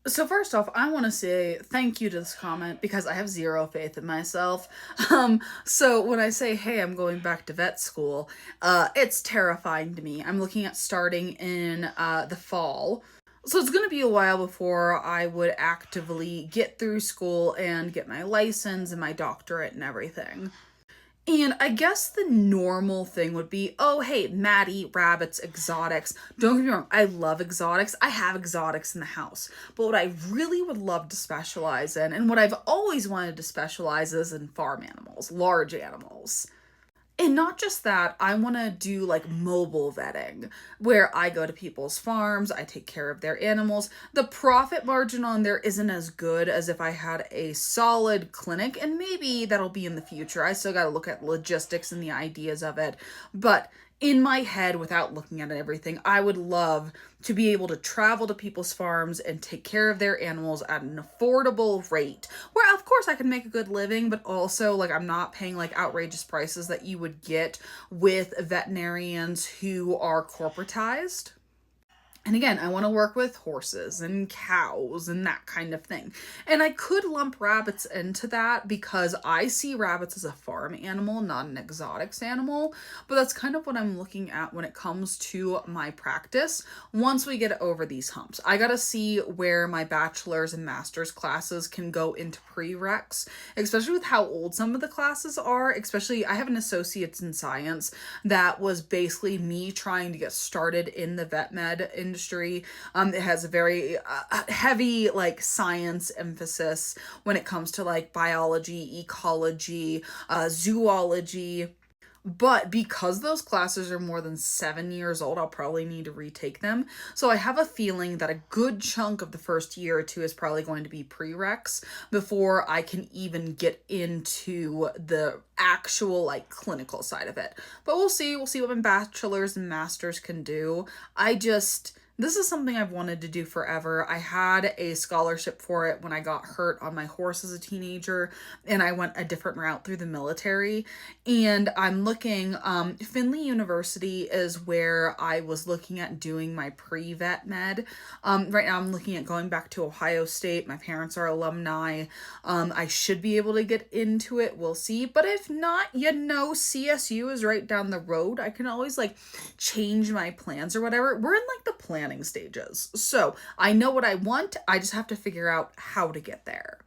So first off, I want to say thank you to this comment because I have zero faith in myself. So when I say, "Hey, I'm going back to vet school," it's terrifying to me. I'm looking at starting in the fall. So it's going to be a while before I would actively get through school and get my license and my doctorate and everything. And I guess the normal thing would be, oh, hey, Maddie, rabbits, exotics. Don't get me wrong, I love exotics. I have exotics in the house. But what I really would love to specialize in, and what I've always wanted to specialize is in farm animals, large animals. And not just that, I want to do like mobile vetting, where I go to people's farms, I take care of their animals. The profit margin on there isn't as good as if I had a solid clinic, and maybe that'll be in the future. I still got to look at logistics and the ideas of it. But in my head, without looking at everything, I would love to be able to travel to people's farms and take care of their animals at an affordable rate. Where, of course, I can make a good living, but also, like, I'm not paying like outrageous prices that you would get with veterinarians who are corporatized. And again, I want to work with horses and cows and that kind of thing. And I could lump rabbits into that because I see rabbits as a farm animal, not an exotics animal. But that's kind of what I'm looking at when it comes to my practice once we get over these humps. I got to see where my bachelor's and master's classes can go into prereqs, especially with how old some of the classes are. Especially, I have an associate's in science that was basically me trying to get started in the vet med industry. It has a very heavy like science emphasis when it comes to like biology, ecology, zoology. But because those classes are more than 7 years old, I'll probably need to retake them. So I have a feeling that a good chunk of the first year or two is probably going to be prereqs before I can even get into the actual like clinical side of it. But we'll see. We'll see what my bachelor's and master's can do. This is something I've wanted to do forever. I had a scholarship for it when I got hurt on my horse as a teenager, and I went a different route through the military. And I'm looking, Findlay University is where I was looking at doing my pre-vet med. Right now I'm looking at going back to Ohio State. My parents are alumni. I should be able to get into it. We'll see. But if not, CSU is right down the road. I can always like change my plans or whatever. We're in like the planning stages. So I know what I want. I just have to figure out how to get there.